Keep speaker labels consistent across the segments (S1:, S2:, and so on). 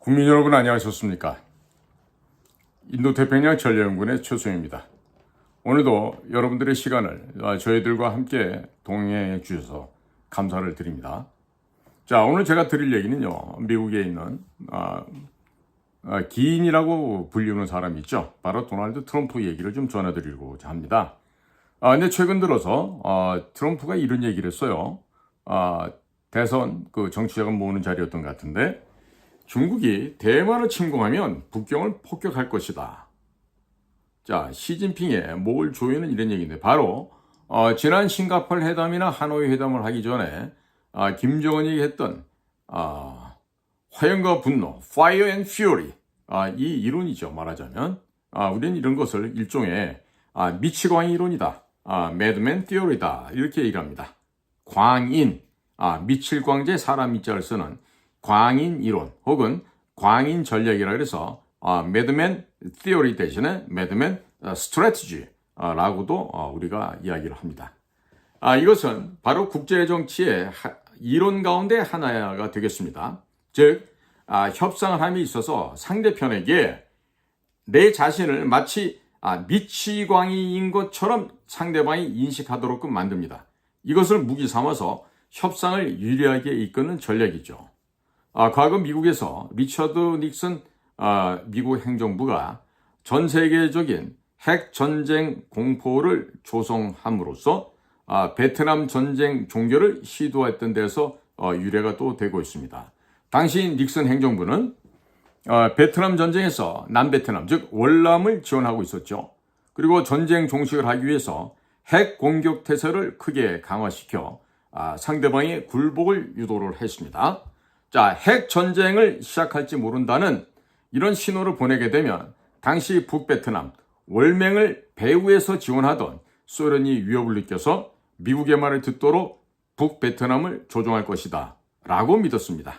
S1: 국민 여러분 안녕하셨습니까? 인도태평양 전략연구원의 최소영입니다. 오늘도 여러분들의 시간을 저희들과 함께 동행해 주셔서 감사를 드립니다. 자, 오늘 제가 드릴 얘기는요, 미국에 있는 기인이라고 불리는 사람이 있죠. 바로 도널드 트럼프 얘기를 좀 전해드리고자 합니다. 근데 최근 들어서 트럼프가 이런 얘기를 했어요. 대선 정치자금 모으는 자리였던 것 같은데, 중국이 대만을 침공하면 북경을 폭격할 것이다. 자, 시진핑의 뭘 조여는 이런 얘기인데, 바로 지난 싱가포르 회담이나 하노이 회담을 하기 전에 김정은이 했던 화염과 분노, Fire and Fury, 이 이론이죠. 말하자면 우리는 이런 것을 일종의 미치광이 이론이다, Madman Theory다, 이렇게 얘기를 합니다. 광인, 미칠 광제 사람 미자를 쓰는 광인 이론 혹은 광인 전략이라 그래서 Madman Theory 대신에 Madman Strategy 라고도 우리가 이야기를 합니다. 이것은 바로 국제정치의 이론 가운데 하나가 되겠습니다. 즉 협상을 함에 있어서 상대편에게 내 자신을 마치 미치광이인 것처럼 상대방이 인식하도록 만듭니다. 이것을 무기 삼아서 협상을 유리하게 이끄는 전략이죠. 과거 미국에서 리처드 닉슨 미국 행정부가 전 세계적인 핵 전쟁 공포를 조성함으로써 베트남 전쟁 종결을 시도했던 데서 유래가 또 되고 있습니다. 당시 닉슨 행정부는 베트남 전쟁에서 남베트남, 즉 월남을 지원하고 있었죠. 그리고 전쟁 종식을 하기 위해서 핵 공격 태세를 크게 강화시켜 상대방의 굴복을 유도를 했습니다. 자, 핵 전쟁을 시작할지 모른다는 이런 신호를 보내게 되면 당시 북베트남 월맹을 배후에서 지원하던 소련이 위협을 느껴서 미국의 말을 듣도록 북베트남을 조종할 것이다 라고 믿었습니다.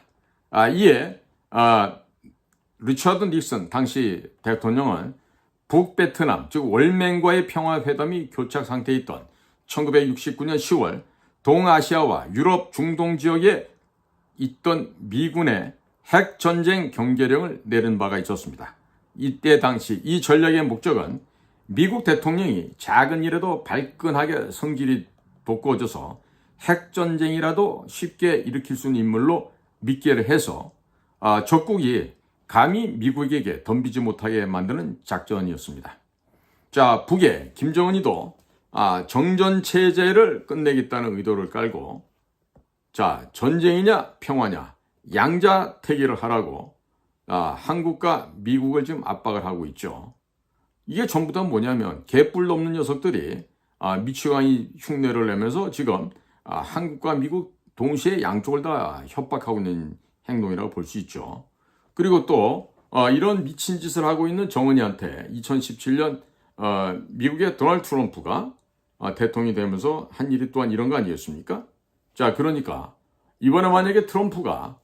S1: 이에 리처드 닉슨 당시 대통령은 북베트남, 즉 월맹과의 평화회담이 교착 상태에 있던 1969년 10월 동아시아와 유럽, 중동 지역에 있던 미군의 핵전쟁 경계령을 내린 바가 있었습니다. 이때 당시 이 전략의 목적은 미국 대통령이 작은 일에도 발끈하게 성질이 돋구어져서 핵전쟁이라도 쉽게 일으킬 수 있는 인물로 믿게 해서 적국이 감히 미국에게 덤비지 못하게 만드는 작전이었습니다. 자, 북의 김정은이도 정전체제를 끝내겠다는 의도를 깔고 자, 전쟁이냐 평화냐 양자택일을 하라고 한국과 미국을 지금 압박을 하고 있죠. 이게 전부 다 뭐냐면 개뿔 없는 녀석들이 미치광이 흉내를 내면서 지금 한국과 미국 동시에 양쪽을 다 협박하고 있는 행동이라고 볼 수 있죠. 그리고 또 이런 미친 짓을 하고 있는 정은이한테 2017년 미국의 도널드 트럼프가 대통령이 되면서 한 일이 또한 이런 거 아니겠습니까? 자, 그러니까 이번에 만약에 트럼프가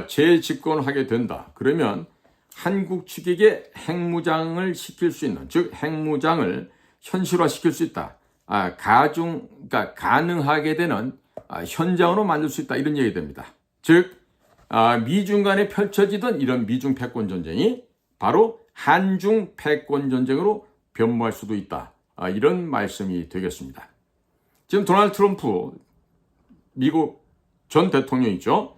S1: 재집권을 하게 된다. 그러면 한국 측에게 핵무장을 시킬 수 있는, 즉 핵무장을 현실화시킬 수 있다. 그러니까 가능하게 되는 현장으로 만들 수 있다. 이런 얘기 됩니다. 즉 미중 간에 펼쳐지던 이런 미중 패권 전쟁이 바로 한중 패권 전쟁으로 변모할 수도 있다. 이런 말씀이 되겠습니다. 지금 도널드 트럼프 미국 전 대통령이죠.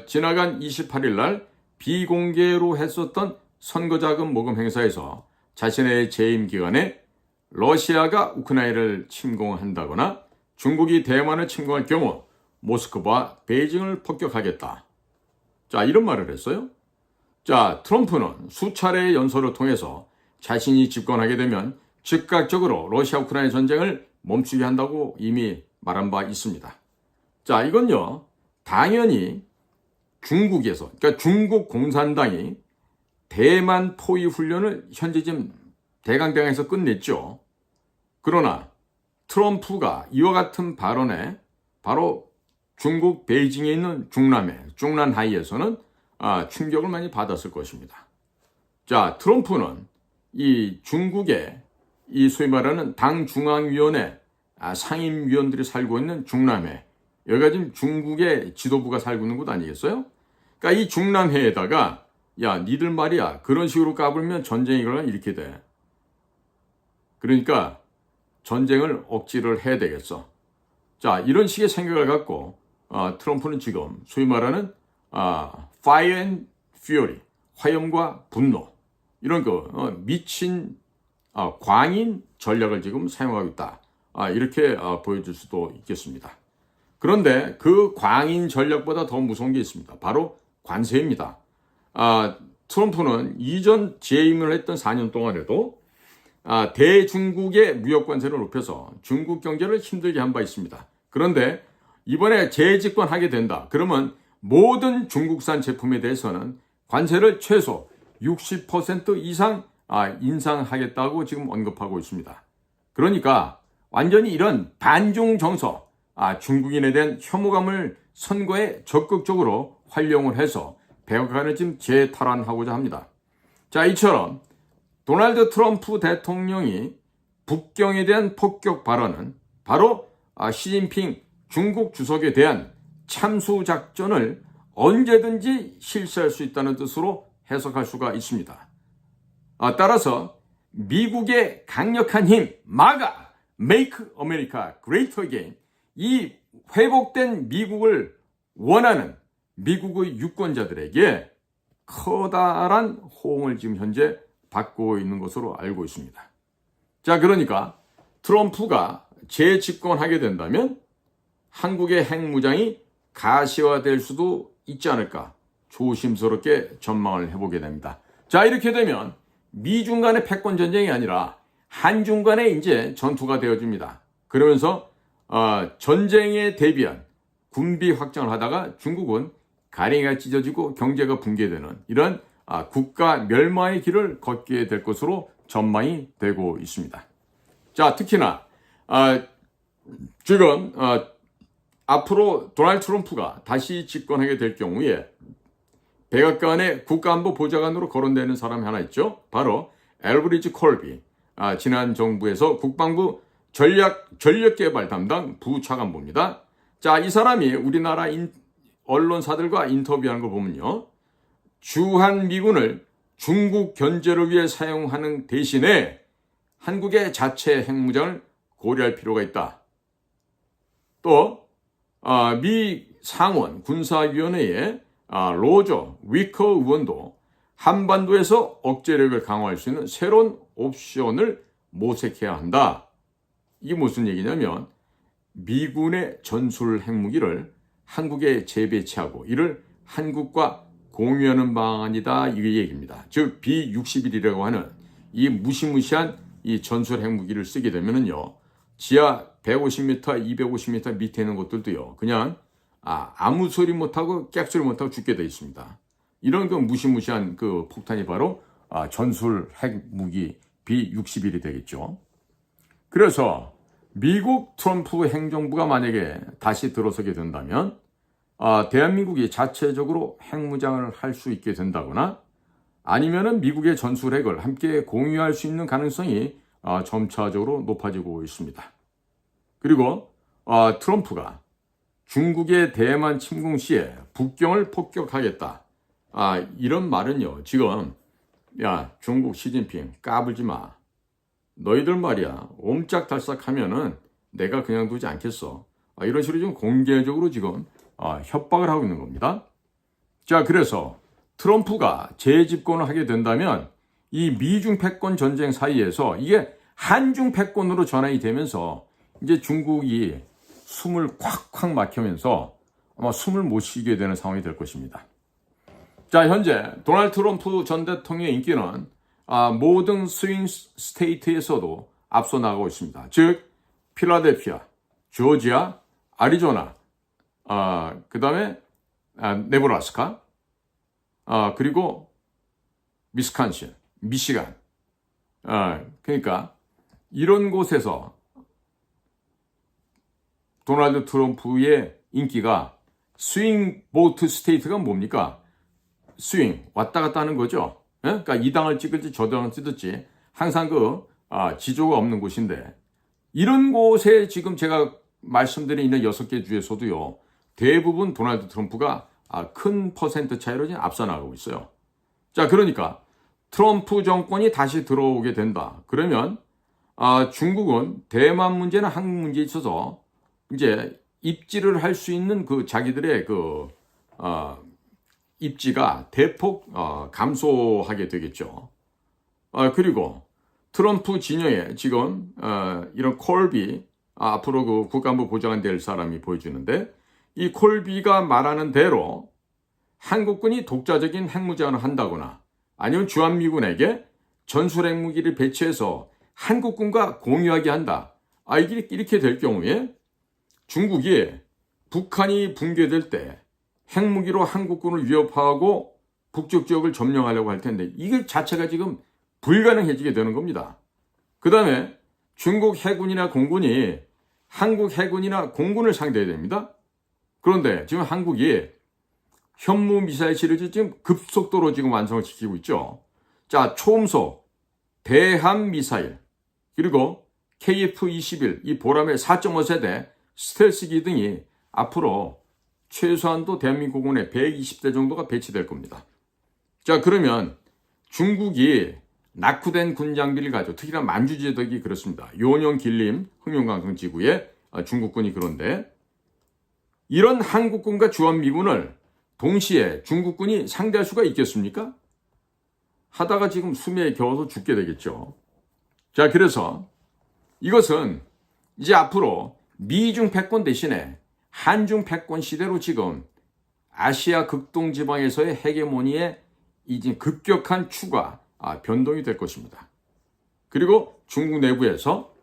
S1: 지나간 28일 날 비공개로 했었던 선거자금 모금 행사에서 자신의 재임 기간에 러시아가 우크라이나를 침공한다거나 중국이 대만을 침공할 경우 모스크바와 베이징을 폭격하겠다. 자, 이런 말을 했어요. 자, 트럼프는 수차례의 연설을 통해서 자신이 집권하게 되면 즉각적으로 러시아 우크라이나 전쟁을 멈추게 한다고 이미 말한 바 있습니다. 자, 이건요, 당연히 중국에서, 그러니까 중국 공산당이 대만 포위 훈련을 현재 지금 대강당에서 끝냈죠. 그러나 트럼프가 이와 같은 발언에 바로 중국 베이징에 있는 중난하이에서는 충격을 많이 받았을 것입니다. 자, 트럼프는 이 중국의 이 소위 말하는 당 중앙위원회 상임위원들이 살고 있는 중남해, 여기가 지금 중국의 지도부가 살고 있는 곳 아니겠어요? 그러니까 이 중남해에다가 야, 니들 말이야. 그런 식으로 까불면 전쟁이 일어나 이렇게 돼. 그러니까 전쟁을 억지를 해야 되겠어. 자, 이런 식의 생각을 갖고 트럼프는 지금 소위 말하는 fire and fury, 화염과 분노, 이런 미친 광인 전략을 지금 사용하고 있다. 이렇게 보여줄 수도 있겠습니다. 그런데 그 광인 전략보다 더 무서운 게 있습니다. 바로 관세입니다. 트럼프는 이전 재임을 했던 4년 동안에도 대중국의 무역 관세를 높여서 중국 경제를 힘들게 한 바 있습니다. 그런데 이번에 재집권하게 된다. 그러면 모든 중국산 제품에 대해서는 관세를 최소 60% 이상 인상하겠다고 지금 언급하고 있습니다. 그러니까 완전히 이런 반중 정서, 중국인에 대한 혐오감을 선거에 적극적으로 활용을 해서 백악관을 지금 재탈환하고자 합니다. 자, 이처럼 도널드 트럼프 대통령이 북경에 대한 폭격 발언은 바로 시진핑 중국 주석에 대한 참수 작전을 언제든지 실시할 수 있다는 뜻으로 해석할 수가 있습니다. 따라서 미국의 강력한 힘, MAGA, Make America Great Again, 이 회복된 미국을 원하는 미국의 유권자들에게 커다란 호응을 지금 현재 받고 있는 것으로 알고 있습니다. 자, 그러니까 트럼프가 재집권하게 된다면 한국의 핵무장이 가시화될 수도 있지 않을까 조심스럽게 전망을 해보게 됩니다. 자, 이렇게 되면 미중 간의 패권 전쟁이 아니라 한중 간의 이제 전투가 되어집니다. 그러면서 전쟁에 대비한 군비 확장을 하다가 중국은 가랭이가 찢어지고 경제가 붕괴되는 이런 국가 멸망의 길을 걷게 될 것으로 전망이 되고 있습니다. 자, 특히나 지금 앞으로 도널드 트럼프가 다시 집권하게 될 경우에 백악관의 국가안보 보좌관으로 거론되는 사람이 하나 있죠. 바로 엘브리지 콜비, 지난 정부에서 국방부 전력개발 담당 부차관보입니다. 자, 이 사람이 우리나라 언론사들과 인터뷰하는 걸 보면요, 주한미군을 중국 견제를 위해 사용하는 대신에 한국의 자체 핵무장을 고려할 필요가 있다. 또 미 상원 군사위원회의 로저 위커 의원도 한반도에서 억제력을 강화할 수 있는 새로운 옵션을 모색해야 한다. 이게 무슨 얘기냐면 미군의 전술 핵무기를 한국에 재배치하고 이를 한국과 공유하는 방안이다, 이 얘기입니다. 즉 B-61이라고 하는 이 무시무시한 이 전술 핵무기를 쓰게 되면은요, 지하 150m, 250m 밑에 있는 것들도요, 그냥 아무 소리 못하고 깍소리 못하고 죽게 되어 있습니다. 이런 무시무시한 폭탄이 바로 전술 핵무기 B-61이 되겠죠. 그래서 미국 트럼프 행정부가 만약에 다시 들어서게 된다면 대한민국이 자체적으로 핵무장을 할 수 있게 된다거나 아니면은 미국의 전술핵을 함께 공유할 수 있는 가능성이 점차적으로 높아지고 있습니다. 그리고 트럼프가 중국의 대만 침공 시에 북경을 폭격하겠다, 이런 말은요, 지금 야, 중국 시진핑 까불지 마. 너희들 말이야, 옴짝달싹하면은 내가 그냥 두지 않겠어. 이런 식으로 좀 공개적으로 지금 협박을 하고 있는 겁니다. 자, 그래서 트럼프가 재집권을 하게 된다면 이 미중 패권 전쟁 사이에서 이게 한중 패권으로 전환이 되면서 이제 중국이 숨을 콱콱 막히면서 아마 숨을 못 쉬게 되는 상황이 될 것입니다. 자, 현재 도널드 트럼프 전 대통령의 인기는 모든 스윙 스테이트에서도 앞서 나가고 있습니다. 즉 필라델피아, 조지아, 아리조나, 그 다음에 네브라스카, 그리고 미스칸신, 미시간. 그러니까 이런 곳에서 도널드 트럼프의 인기가, 스윙 보트 스테이트가 뭡니까? 스윙, 왔다 갔다 하는 거죠. 그러니까 이 당을 찍을지 저 당을 찍을지 항상 지조가 없는 곳인데, 이런 곳에 지금 제가 말씀드린 있는 6개 주에서도요, 대부분 도널드 트럼프가 큰 퍼센트 차이로 지금 앞서 나가고 있어요. 자, 그러니까 트럼프 정권이 다시 들어오게 된다. 그러면 중국은 대만 문제나 한국 문제에 있어서 이제 입지를 할 수 있는 그 자기들의 그 입지가 대폭 감소하게 되겠죠. 그리고 트럼프 진영에 지금 이런 콜비 앞으로 그 국가안보 보좌관 될 사람이 보여주는데, 이 콜비가 말하는 대로 한국군이 독자적인 핵무장을 한다거나 아니면 주한미군에게 전술 핵무기를 배치해서 한국군과 공유하게 한다. 이렇게 될 경우에 중국이 북한이 붕괴될 때 핵무기로 한국군을 위협하고 북쪽 지역을 점령하려고 할 텐데, 이게 자체가 지금 불가능해지게 되는 겁니다. 그 다음에 중국 해군이나 공군이 한국 해군이나 공군을 상대해야 됩니다. 그런데 지금 한국이 현무 미사일 시리즈 지금 급속도로 지금 완성을 시키고 있죠. 자, 초음속 대함 미사일, 그리고 KF-21 이 보람의 4.5세대 스텔스기 등이 앞으로 최소한도 대한민국군에 120대 정도가 배치될 겁니다. 자, 그러면 중국이 낙후된 군장비를 가지고, 특히나 만주지역이 그렇습니다. 요령 길림 흥룡강성 지구에 중국군이, 그런데 이런 한국군과 주한미군을 동시에 중국군이 상대할 수가 있겠습니까? 하다가 지금 수미에 겨워서 죽게 되겠죠. 자, 그래서 이것은 이제 앞으로 미중 패권 대신에 한중 패권 시대로 지금 아시아 극동 지방에서의 헤게모니의 이제 급격한 추가, 변동이 될 것입니다. 그리고 중국 내부에서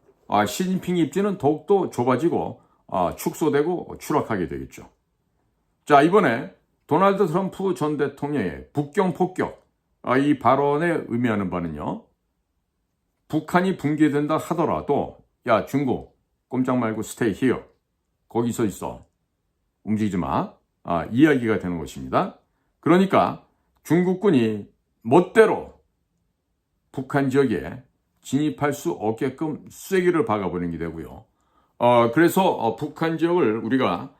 S1: 시진핑 입지는 더욱더 좁아지고 축소되고 추락하게 되겠죠. 자, 이번에 도널드 트럼프 전 대통령의 북경 폭격, 이 발언에 의미하는 바는요, 북한이 붕괴된다 하더라도 야, 중국 꼼짝 말고 스테이 히어, 거기서 있어, 움직이지 마, 이야기가 되는 것입니다. 그러니까 중국군이 멋대로 북한 지역에 진입할 수 없게끔 쐐기를 박아버리는 게 되고요. 그래서 북한 지역을 우리가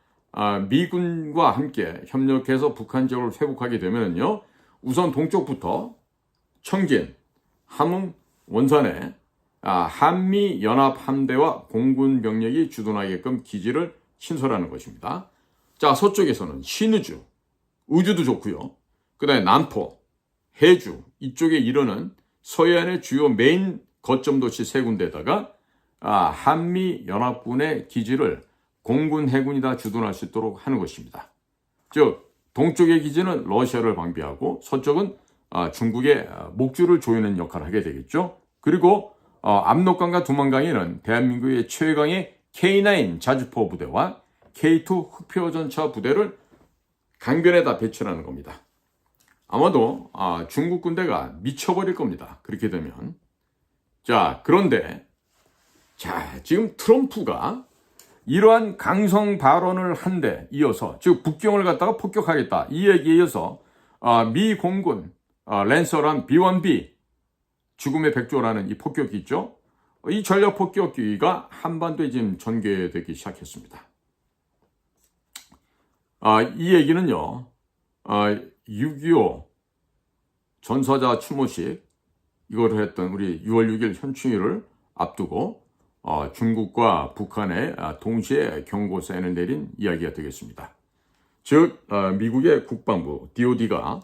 S1: 미군과 함께 협력해서 북한 지역을 회복하게 되면요, 우선 동쪽부터 청진, 함흥, 원산에 한미연합함대와 공군 병력이 주둔하게끔 기지를 신설하는 것입니다. 자, 서쪽에서는 신의주, 의주도 좋고요. 그 다음에 남포, 해주, 이쪽에 이르는 서해안의 주요 메인 거점 도시 세 군데에다가 한미연합군의 기지를 공군, 해군이 다 주둔할 수 있도록 하는 것입니다. 즉, 동쪽의 기지는 러시아를 방비하고 서쪽은 중국의 목줄을 조이는 역할을 하게 되겠죠. 그리고 압록강과 두만강에는 대한민국의 최강의 K9 자주포 부대와 K2 흑표전차 부대를 강변에다 배치하는 겁니다. 아마도 중국 군대가 미쳐버릴 겁니다. 그렇게 되면. 자, 그런데 지금 트럼프가 이러한 강성 발언을 한 데 이어서, 즉 북경을 갖다가 폭격하겠다, 이 얘기에 이어서 미 공군 랜서란 B-1B 죽음의 백조라는 이 폭격기 있죠. 이 전략 폭격기가 한반도에 지금 전개되기 시작했습니다. 이 얘기는요, 6.25 전사자 추모식 이거를 했던 우리 6월 6일 현충일을 앞두고 중국과 북한에 동시에 경고사인을 내린 이야기가 되겠습니다. 즉, 미국의 국방부 DOD가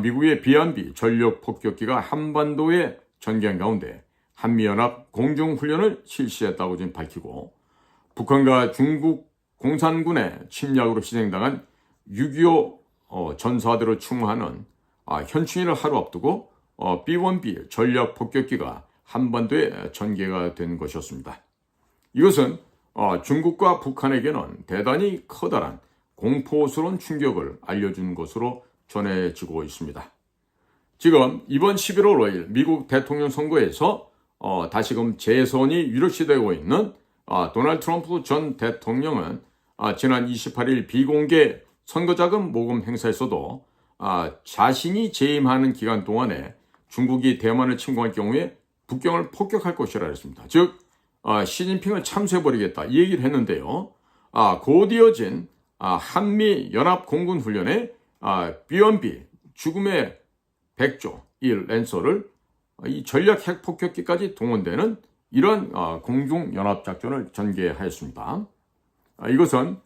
S1: 미국의 B-1B 전력 폭격기가 한반도에 전개한 가운데 한미연합 공중훈련을 실시했다고 지금 밝히고, 북한과 중국 공산군의 침략으로 희생당한 6.25 전사들을 추모하는 현충일을 하루 앞두고 B-1B 전략 폭격기가 한반도에 전개가 된 것이었습니다. 이것은 중국과 북한에게는 대단히 커다란 공포스러운 충격을 알려준 것으로 전해지고 있습니다. 지금 이번 11월 5일 미국 대통령 선거에서 다시금 재선이 유력시되고 있는 도널드 트럼프 전 대통령은 지난 28일 비공개 선거자금 모금 행사에서도 자신이 재임하는 기간 동안에 중국이 대만을 침공할 경우에 북경을 폭격할 것이라 했습니다. 즉, 시진핑을 참수해버리겠다, 이 얘기를 했는데요. 곧 이어진 한미 연합 공군 훈련에 B-1B 죽음의 100조 이 랜서를 이 전략 핵 폭격기까지 동원되는 이런 공중 연합 작전을 전개하였습니다. 이것은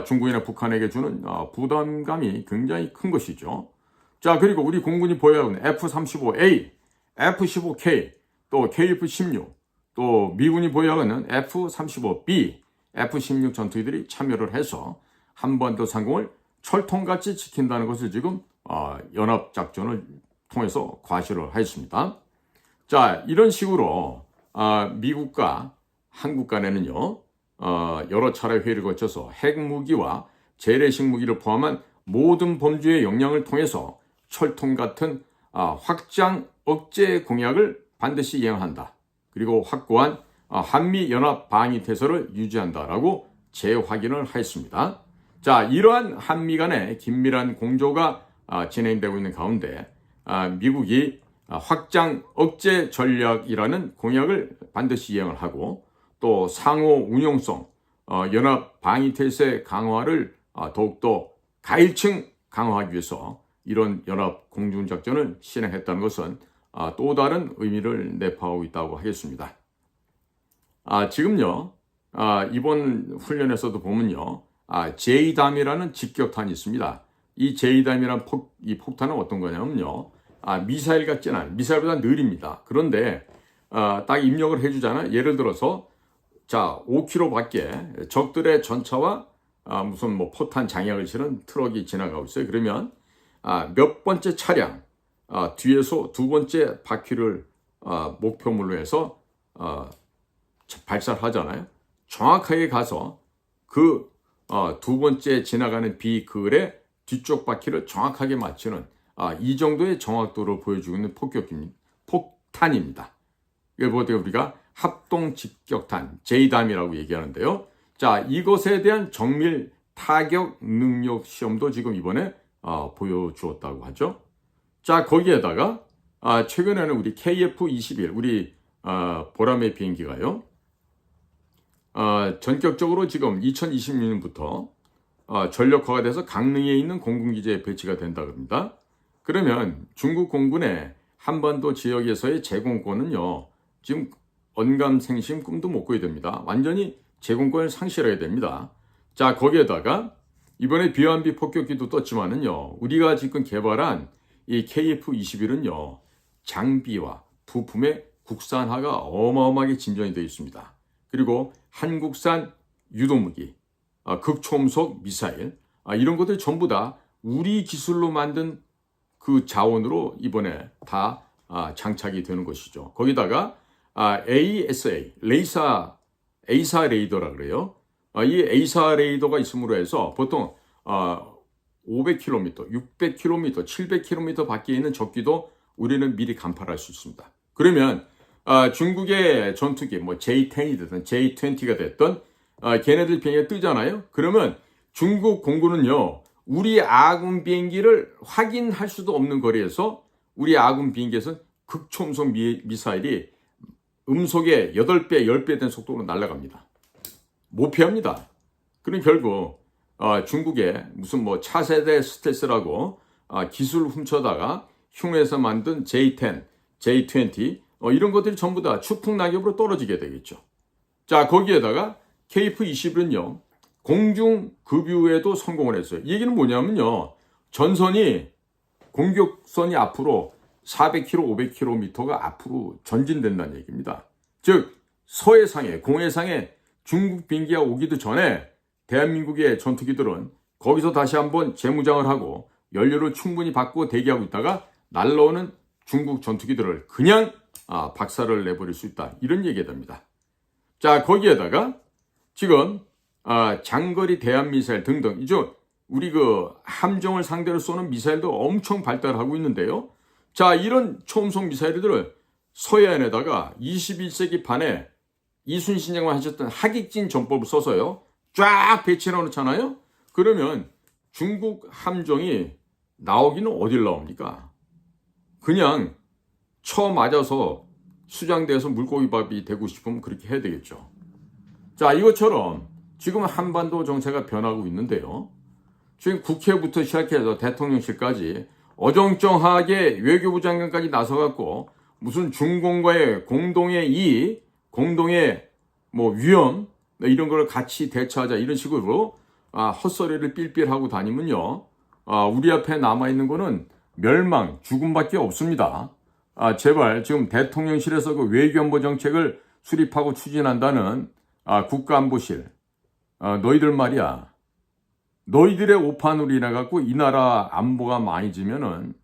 S1: 중국이나 북한에게 주는 부담감이 굉장히 큰 것이죠. 자, 그리고 우리 공군이 보유하고 있는 F-35A, F-15K, 또 KF-16, 또 미군이 보유하고 있는 F-35B, F-16 전투기들이 참여를 해서 한반도 상공을 철통같이 지킨다는 것을 지금 연합작전을 통해서 과시를 하였습니다. 자, 이런 식으로 미국과 한국 간에는요, 여러 차례 회의를 거쳐서 핵무기와 재래식 무기를 포함한 모든 범주의 역량을 통해서 철통 같은 확장 억제 공약을 반드시 이행한다. 그리고 확고한 한미 연합 방위 태세를 유지한다라고 재확인을 하였습니다. 자, 이러한 한미 간의 긴밀한 공조가 진행되고 있는 가운데 미국이 확장 억제 전략이라는 공약을 반드시 이행을 하고 또 상호 운용성 연합 방위 태세 강화를 더욱더 가일층 강화하기 위해서 이런 연합 공중 작전을 실행했다는 것은 또 다른 의미를 내포하고 있다고 하겠습니다. 지금요, 이번 훈련에서도 보면요, 제이담이라는 직격탄이 있습니다. 이 제이담이라는 이 폭탄은 어떤 거냐면요, 미사일 같지는 않아요. 미사일보다 느립니다. 그런데 딱 입력을 해주잖아요. 예를 들어서 자 5km 밖에 적들의 전차와 무슨 뭐 포탄 장약을 실은 트럭이 지나가고 있어요. 그러면 몇 번째 차량 뒤에서 두 번째 바퀴를 목표물로 해서 발사를 하잖아요. 정확하게 가서 그 두 번째 지나가는 비글의 뒤쪽 바퀴를 정확하게 맞추는 이 정도의 정확도를 보여주고 있는 폭탄입니다. 이걸 우리가 합동 직격탄, 제이담이라고 얘기하는데요. 자, 이것에 대한 정밀 타격 능력 시험도 지금 이번에 보여주었다고 하죠. 자, 거기에다가 최근에는 우리 KF-21, 우리 보라매 비행기가요. 전격적으로 지금 2026년부터 전력화가 돼서 강릉에 있는 공군기지에 배치가 된다고 합니다. 그러면 중국 공군의 한반도 지역에서의 제공권은요, 지금 언감생심 꿈도 못 꾸게 됩니다. 완전히 제공권을 상실해야 됩니다. 자, 거기에다가 이번에 비완비 폭격기도 떴지만은요, 우리가 지금 개발한 이 KF-21은요, 장비와 부품의 국산화가 어마어마하게 진전이 되어 있습니다. 그리고 한국산 유도무기, 극초음속 미사일, 이런 것들 전부 다 우리 기술로 만든 그 자원으로 이번에 다 장착이 되는 것이죠. 거기다가 ASA, 에이사 레이더라 그래요. 이 에이사 레이더가 있음으로 해서 보통 500km, 600km, 700km 밖에 있는 적기도 우리는 미리 간파할 수 있습니다. 그러면 중국의 전투기, 뭐 J-10이 됐든 J-20가 됐든 걔네들 비행기가 뜨잖아요. 그러면 중국 공군은요, 우리 아군 비행기를 확인할 수도 없는 거리에서 우리 아군 비행기에서 극초음속 미사일이 음속의 8배, 10배 된 속도로 날아갑니다. 못 피합니다. 그럼 결국 중국의 무슨 뭐 차세대 스텔스라고 기술 훔쳐다가 흉내에서 만든 J-10, J-20 이런 것들이 전부 다 추풍낙엽으로 떨어지게 되겠죠. 자, 거기에다가 KF-21은요. 공중 급유에도 성공을 했어요. 이 얘기는 뭐냐면요. 전선이 공격선이 앞으로 400km, 500km가 앞으로 전진된다는 얘기입니다. 즉 서해상에, 공해상에 중국 비행기가 오기도 전에 대한민국의 전투기들은 거기서 다시 한번 재무장을 하고 연료를 충분히 받고 대기하고 있다가 날라오는 중국 전투기들을 그냥 박살을 내버릴 수 있다. 이런 얘기가 됩니다. 자, 거기에다가 지금 장거리 대한미사일 등등 이제 우리 그 함정을 상대로 쏘는 미사일도 엄청 발달하고 있는데요. 자, 이런 초음속 미사일들을 서해안에다가 21세기 반에 이순신 장관 하셨던 하객진 전법을 써서요. 쫙 배치해 놓잖아요. 그러면 중국 함정이 나오기는 어딜 나옵니까? 그냥 쳐 맞아서 수장대에서 물고기밥이 되고 싶으면 그렇게 해야 되겠죠. 자, 이것처럼 지금 한반도 정세가 변하고 있는데요. 지금 국회부터 시작해서 대통령실까지 어정쩡하게 외교부 장관까지 나서갖고 무슨 중공과의 공동의 이익, 공동의 뭐 위험 이런 걸 같이 대처하자 이런 식으로 헛소리를 삘삘하고 다니면요, 우리 앞에 남아있는 거는 멸망, 죽음밖에 없습니다. 제발 지금 대통령실에서 그 외교안보 정책을 수립하고 추진한다는 국가안보실, 너희들 말이야, 너희들의 오판으로 인해 갖고 이 나라 안보가 망해지면은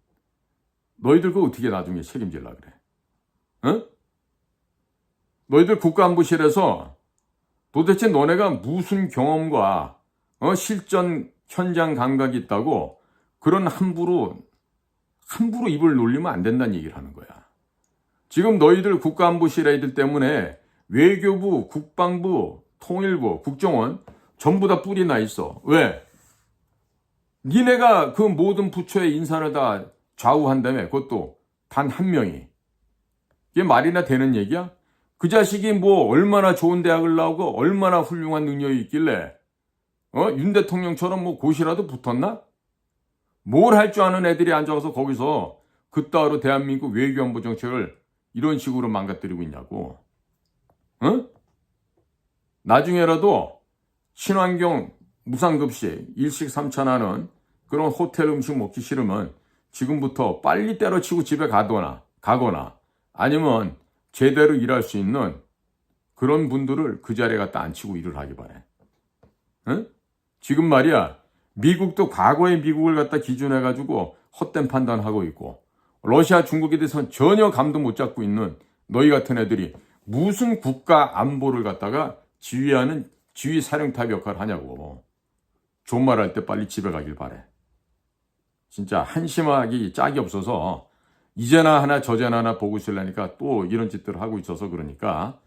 S1: 너희들 그거 어떻게 나중에 책임질라 그래? 응? 너희들 국가안보실에서 도대체 너네가 무슨 경험과 실전 현장 감각이 있다고 그런 함부로 입을 놀리면 안 된다는 얘기를 하는 거야. 지금 너희들 국가안보실 애들 때문에 외교부, 국방부, 통일부, 국정원 전부 다 뿔이 나 있어. 왜? 니네가 그 모든 부처의 인사를 다 좌우한다며, 그것도 단 한 명이. 이게 말이나 되는 얘기야? 그 자식이 뭐 얼마나 좋은 대학을 나오고 얼마나 훌륭한 능력이 있길래 윤 대통령처럼 뭐 고시라도 붙었나? 뭘 할 줄 아는 애들이 앉아서 거기서 그따위로 대한민국 외교안보 정책을 이런 식으로 망가뜨리고 있냐고. 응? 나중에라도 친환경 무상급식 일식 삼찬하는 그런 호텔 음식 먹기 싫으면 지금부터 빨리 때려치고 집에 가거나 아니면 제대로 일할 수 있는 그런 분들을 그 자리에 갖다 앉히고 일을 하기 바래. 응? 지금 말이야, 미국도 과거의 미국을 갖다 기준해가지고 헛된 판단하고 있고, 러시아, 중국에 대해서는 전혀 감도 못 잡고 있는 너희 같은 애들이 무슨 국가 안보를 갖다가 지휘하는 지휘 사령탑 역할을 하냐고. 존말할 때 빨리 집에 가길 바래. 진짜 한심하기 짝이 없어서 이제나 하나 저제나 하나 보고 있으려니까 또 이런 짓들을 하고 있어서 그러니까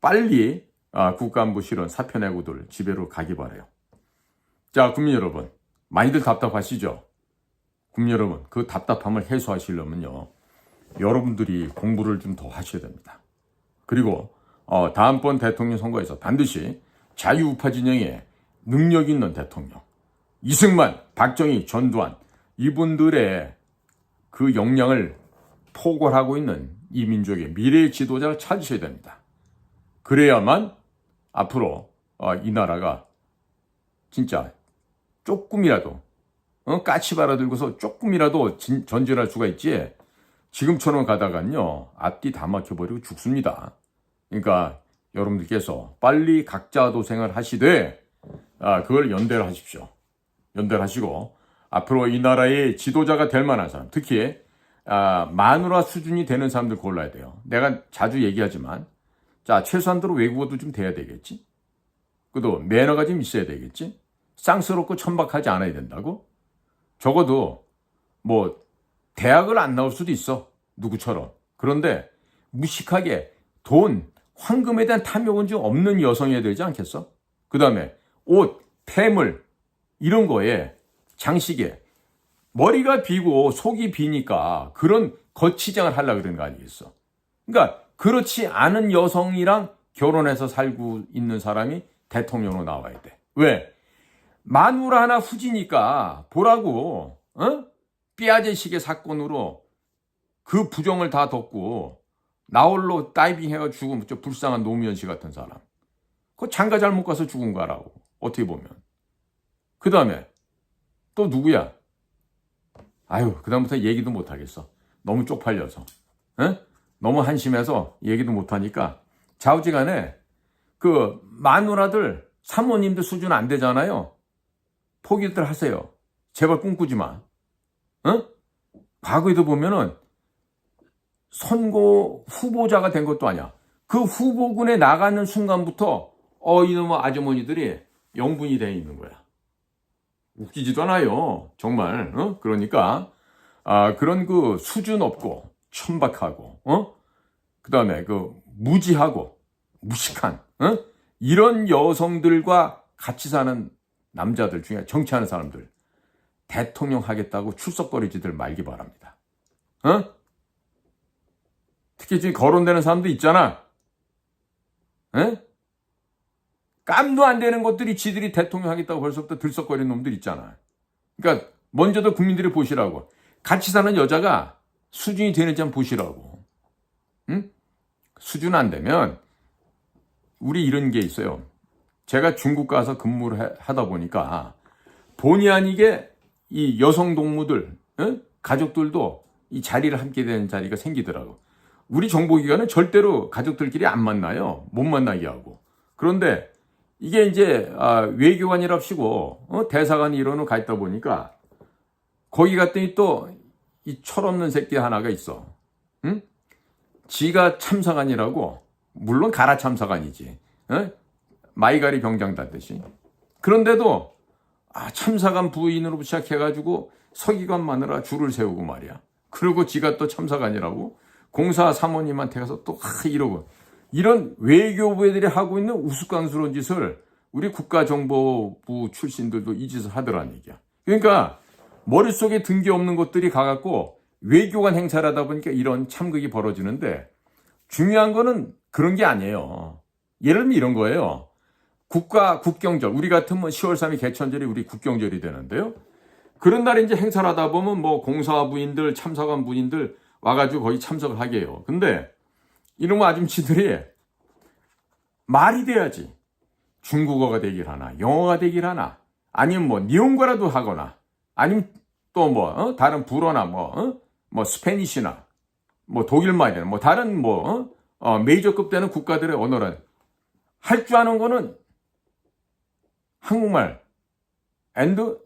S1: 빨리 국가안보실은 사표내고들 집에로 가기 바래요. 자, 국민 여러분, 많이들 답답하시죠? 국민 여러분, 그 답답함을 해소하시려면요, 여러분들이 공부를 좀 더 하셔야 됩니다. 그리고 다음번 대통령 선거에서 반드시 자유우파 진영에 능력 있는 대통령, 이승만, 박정희, 전두환, 이분들의 그 역량을 포괄하고 있는 이 민족의 미래의 지도자를 찾으셔야 됩니다. 그래야만 앞으로 이 나라가 진짜 조금이라도 까치바라 들고서 조금이라도 전진할 수가 있지, 지금처럼 가다간요 앞뒤 다 막혀버리고 죽습니다. 그러니까 여러분들께서 빨리 각자 도생을 하시되 그걸 연대를 하십시오. 연대를 하시고 앞으로 이 나라의 지도자가 될 만한 사람, 특히 마누라 수준이 되는 사람들 골라야 돼요. 내가 자주 얘기하지만 최소한도로 외국어도 좀 돼야 되겠지. 그래도 매너가 좀 있어야 되겠지. 쌍스럽고 천박하지 않아야 된다고. 적어도 뭐 대학을 안 나올 수도 있어, 누구처럼. 그런데 무식하게 돈, 황금에 대한 탐욕은 좀 없는 여성이어야 되지 않겠어? 그 다음에 옷, 폐물 이런 거에, 장식에 머리가 비고 속이 비니까 그런 거치장을 하려고 그러는 거 아니겠어? 그러니까 그렇지 않은 여성이랑 결혼해서 살고 있는 사람이 대통령으로 나와야 돼. 왜? 마누라 하나 후지니까 보라고, 삐아제식의 사건으로 그 부정을 다 덮고 나홀로 다이빙 해가 죽은 저 불쌍한 노무현 씨 같은 사람. 그거 장가 잘못 가서 죽은 거라고, 어떻게 보면. 그 다음에 또 누구야? 아유, 그 다음부터 얘기도 못 하겠어. 너무 쪽팔려서. 너무 한심해서 얘기도 못 하니까. 좌우지간에 그 마누라들, 사모님들 수준 안 되잖아요. 포기들 하세요. 제발 꿈꾸지 마. 과거에도 보면은 선거 후보자가 된 것도 아니야. 그 후보군에 나가는 순간부터 이놈의 아주머니들이 영분이 돼 있는 거야. 웃기지도 않아요. 정말. 그러니까 그런 그 수준 없고 천박하고 그 다음에 그 무지하고 무식한 이런 여성들과 같이 사는 남자들 중에 정치하는 사람들, 대통령 하겠다고 출석거리지들 말기 바랍니다. 특히 지금 거론되는 사람도 있잖아. 깜도 안 되는 것들이 지들이 대통령 하겠다고 벌써부터 들썩거리는 놈들 있잖아. 그러니까 먼저도 국민들이 보시라고. 같이 사는 여자가 수준이 되는지 한번 보시라고. 응? 수준 안 되면 우리 이런 게 있어요. 제가 중국 가서 근무를 하다 보니까 본의 아니게 이 여성 동무들, 가족들도 이 자리를 함께 되는 자리가 생기더라고. 우리 정보기관은 절대로 가족들끼리 안 만나요. 못 만나게 하고. 그런데 이게 이제 외교관이랍시고 대사관이 이론을 가 있다 보니까 거기 갔더니 또 이 철없는 새끼 하나가 있어. 응? 지가 참사관이라고. 물론 가라 참사관이지. 마이가리 병장 다듯이. 그런데도 참사관 부인으로 시작해가지고 서기관 마누라 줄을 세우고 말이야. 그리고 지가 또 참사관이라고 공사 사모님한테 가서 또 이러고. 이런 외교부 애들이 하고 있는 우스꽝스러운 짓을 우리 국가정보부 출신들도 이 짓을 하더란 얘기야. 그러니까 머릿속에 든 게 없는 것들이 가갖고 외교관 행사를 하다 보니까 이런 참극이 벌어지는데 중요한 거는 그런 게 아니에요. 예를 들면 이런 거예요. 국경절. 우리 같으면 10월 3일 개천절이 우리 국경절이 되는데요. 그런 날에 이제 행사를 하다 보면 뭐 공사부인들, 참사관 부인들 와가지고 거기 참석을 하게 해요. 근데 이런 아줌씨들이 말이 돼야지. 중국어가 되길 하나, 영어가 되길 하나, 아니면 뭐 니혼고라도 하거나, 아니면 또 뭐 다른 불어나 뭐 스페니쉬나 뭐 독일말이나 뭐 다른 메이저급 되는 국가들의 언어를 할 줄 아는 거는 한국말,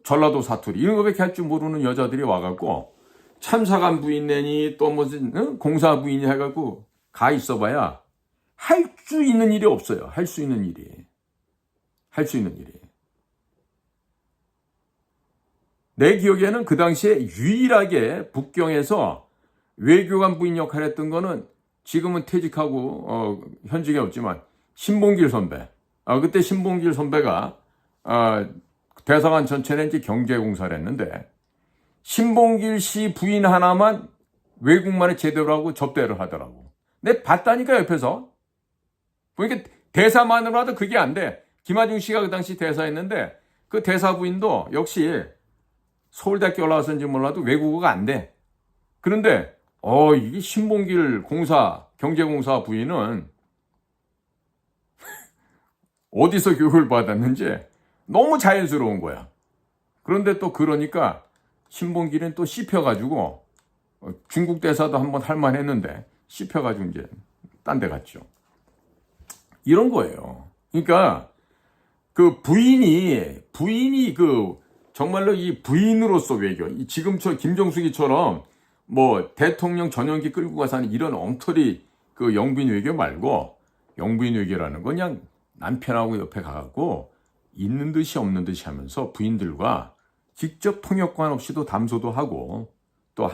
S1: 전라도 사투리 이런 거밖에 할 줄 모르는 여자들이 와갖고 참사관 부인내니 또 무슨 공사 부인이 해갖고 가 있어봐야 할 수 있는 일이 없어요. 할 수 있는 일이. 내 기억에는 그 당시에 유일하게 북경에서 외교관 부인 역할을 했던 거는 지금은 퇴직하고 현직에 없지만 신봉길 선배. 그때 신봉길 선배가 대사관 전체는 이제 경제공사를 했는데 신봉길 씨 부인 하나만 외국말을 제대로 하고 접대를 하더라고. 내가 봤다니까 옆에서. 보니까 대사만으로라도 그게 안 돼. 김하중 씨가 그 당시 대사였는데 그 대사 부인도 역시 서울대학교 올라왔는지 몰라도 외국어가 안 돼. 그런데 이게 신봉길 경제공사 부인은 어디서 교육을 받았는지 너무 자연스러운 거야. 그런데 또 그러니까 신봉길은 또 씹혀가지고 중국 대사도 한번 할만 했는데 씹혀가지고 이제 딴 데 갔죠. 이런 거예요. 그러니까 그 부인이 정말로 이 부인으로서 외교, 지금 김정숙이처럼 뭐 대통령 전용기 끌고 가서 하는 이런 엉터리 그 영부인 외교 말고 영부인 외교라는 건 그냥 남편하고 옆에 가갖고 있는 듯이 없는 듯이 하면서 부인들과 직접 통역관 없이도 담소도 하고 또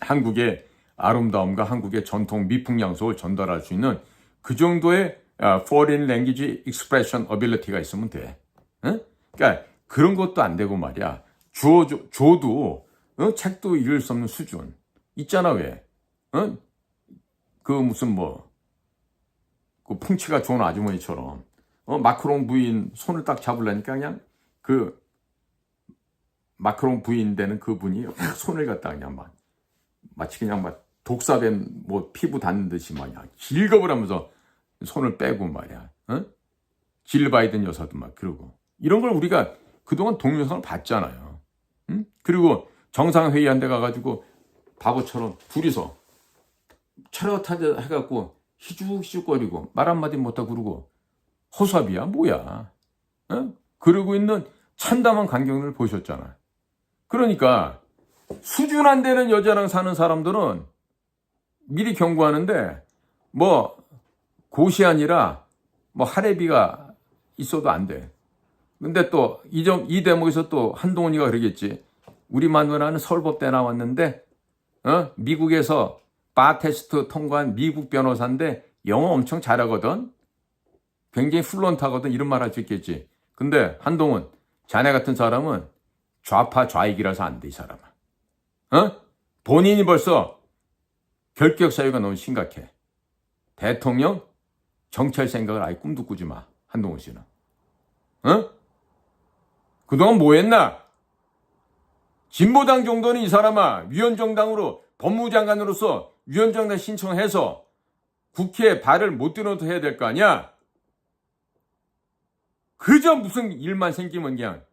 S1: 한국의 아름다움과 한국의 전통 미풍양속을 전달할 수 있는 그 정도의 foreign language expression ability가 있으면 돼. 그러니까 그런 것도 안 되고 말이야. 줘도 책도 읽을 수 없는 수준. 있잖아 왜? 그 무슨 그 풍치가 좋은 아주머니처럼 마크롱 부인 손을 딱 잡으려니까 그냥 그 마크롱 부인 되는 그분이 손을 갖다 그냥 마치 그냥 독사뱀 피부 닿는 듯이 길겁을 하면서 손을 빼고 말이야. 질 바이든 여사도 그러고 이런 걸 우리가 그동안 동영상을 봤잖아요. 그리고 정상회의한 데 가가지고 바보처럼 둘이서 차려 타자 해갖고 희죽희죽거리고 말 한마디 못하고 그러고 허수아비야 뭐야. 그러고 있는 참담한 광경을 보셨잖아요. 그러니까 수준 안 되는 여자랑 사는 사람들은 미리 경고하는데 곳이 아니라 할애비가 있어도 안 돼. 근데 또 이 대목에서 또 한동훈이가 그러겠지. 우리 마누라는 서울법대 나왔는데 미국에서 바 테스트 통과한 미국 변호사인데 영어 엄청 잘하거든. 굉장히 플루언트하거든. 이런 말 할 수 있겠지. 근데 한동훈 자네 같은 사람은 좌파 좌익이라서 안 돼 이 사람아. 본인이 벌써 결격 사유가 너무 심각해. 대통령 정치할 생각을 아예 꿈도 꾸지 마. 한동훈 씨는. 그동안 뭐 했나? 진보당 정도는 이 사람아 위원정당으로 법무장관으로서 위원정당 신청해서 국회에 발을 못 들어도 해야 될 거 아니야? 그저 무슨 일만 생기면 그냥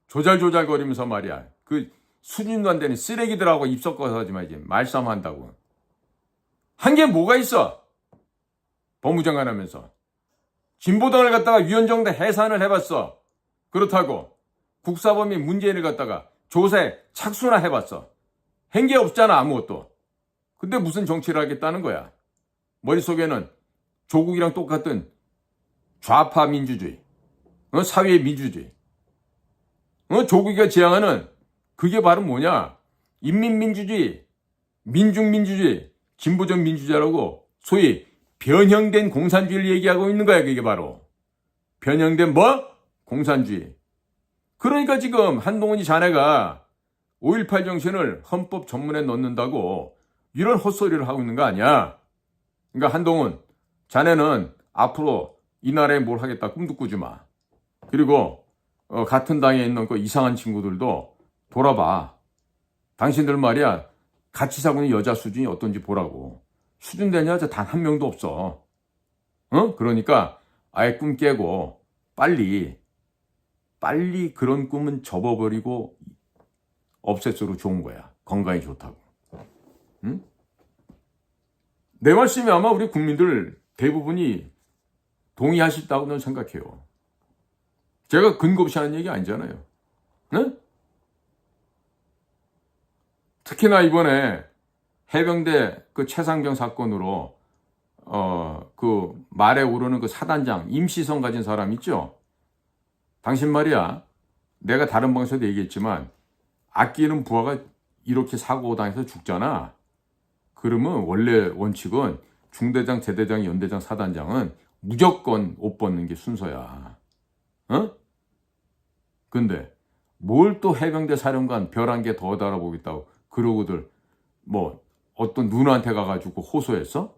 S1: 조잘조잘거리면서 말이야. 그 수준도 안 되는 쓰레기들하고 입 섞어서 하지 말지. 말싸움한다고. 한 게 뭐가 있어? 법무장관 하면서. 진보당을 갖다가 위원정당 해산을 해봤어. 그렇다고 국사범위 문재인을 갖다가 조사에 착수나 해봤어. 한 게 없잖아 아무것도. 근데 무슨 정치를 하겠다는 거야. 머릿속에는 조국이랑 똑같은 좌파 민주주의, 사회 민주주의. 조국이가 지향하는 그게 바로 뭐냐? 인민민주주의, 민중민주주의, 진보적 민주주의라고 소위 변형된 공산주의를 얘기하고 있는 거야. 그게 바로 변형된 뭐? 공산주의. 그러니까 지금 한동훈이 자네가 5.18 정신을 헌법 전문에 넣는다고 이런 헛소리를 하고 있는 거 아니야. 그러니까 한동훈, 자네는 앞으로 이 나라에 뭘 하겠다 꿈도 꾸지 마. 그리고 같은 당에 있는 그 이상한 친구들도 돌아봐. 당신들 말이야 같이 사고 있는 여자 수준이 어떤지 보라고. 수준된 여자 단 한 명도 없어. 그러니까 아예 꿈 깨고 빨리 그런 꿈은 접어버리고 없앨수록 좋은 거야. 건강에 좋다고. 응? 내 말씀이 아마 우리 국민들 대부분이 동의하실다고 저는 생각해요. 제가 근거 없이 하는 얘기 아니잖아요. 응? 특히나 이번에 해병대 그 최상병 사건으로 그 말에 오르는 그 사단장 임시성 가진 사람 있죠? 당신 말이야. 내가 다른 방송에서도 얘기했지만 아끼는 부하가 이렇게 사고 당해서 죽잖아. 그러면 원래 원칙은 중대장, 제대장, 연대장, 사단장은 무조건 옷 벗는 게 순서야. 근데 뭘 또 해병대 사령관 별 한 개 더 달아보겠다고 그러고들 뭐 어떤 누나한테 가가지고 호소했어?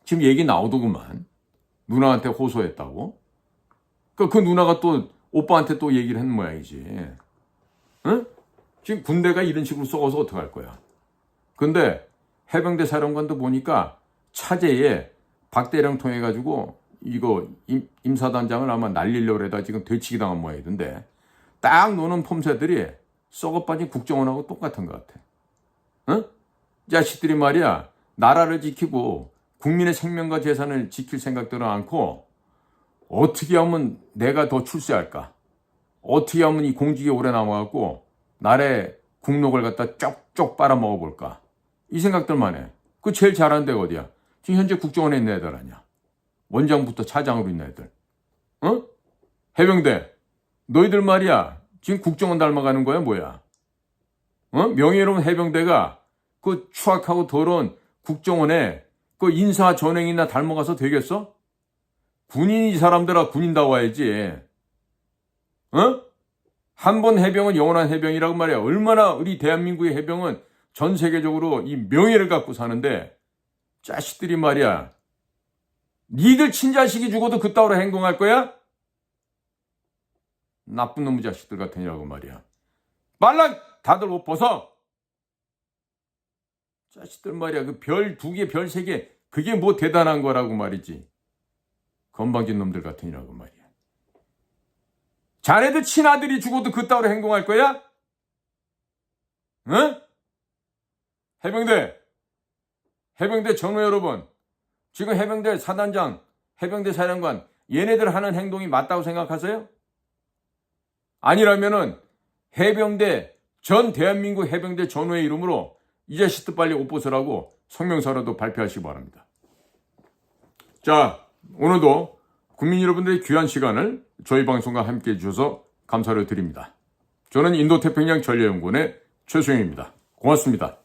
S1: 지금 얘기 나오더구만. 누나한테 호소했다고? 그 누나가 또 오빠한테 또 얘기를 했는 모양이지. 지금 군대가 이런 식으로 썩어서 어떡할 거야. 근데 해병대 사령관도 보니까 차제에 박대령 통해가지고 이거 임사단장을 아마 날리려고 그러다 지금 되치기 당한 모양이던데 딱 노는 폼새들이 썩어빠진 국정원하고 똑같은 것 같아. 자식들이 말이야 나라를 지키고 국민의 생명과 재산을 지킬 생각들은 않고 어떻게 하면 내가 더 출세할까? 어떻게 하면 이 공직에 오래 남아갖고 나라의 국록을 갖다 쪽쪽 빨아먹어볼까? 이 생각들만 해. 그 제일 잘하는 데가 어디야? 지금 현재 국정원에 있는 애들 아니야. 원장부터 차장으로 있는 애들. 해병대. 너희들 말이야. 지금 국정원 닮아가는 거야 뭐야? 명예로운 해병대가 그 추악하고 더러운 국정원에 그 인사 전횡이나 닮아가서 되겠어? 군인이 이 사람들아 군인다워야지. 한 번 해병은 영원한 해병이라고 말이야. 얼마나 우리 대한민국의 해병은 전 세계적으로 이 명예를 갖고 사는데 자식들이 말이야. 니들 친자식이 죽어도 그따위로 행동할 거야? 나쁜 놈의 자식들 같으냐고 말이야. 말랑 다들 옷 벗어. 자식들 말이야. 그 별 2개, 별 3개 그게 뭐 대단한 거라고 말이지. 건방진 놈들 같으니라고 말이야. 자네들 친아들이 죽어도 그따위로 행동할 거야? 해병대 전우 여러분, 지금 해병대 사단장, 해병대 사령관 얘네들 하는 행동이 맞다고 생각하세요? 아니라면은 해병대 전 대한민국 해병대 전우의 이름으로 이 자식들 빨리 옷 벗으라고 성명서라도 발표하시기 바랍니다. 자, 오늘도 국민 여러분들의 귀한 시간을 저희 방송과 함께 해주셔서 감사를 드립니다. 저는 인도태평양 전략연구원의 최수영입니다. 고맙습니다.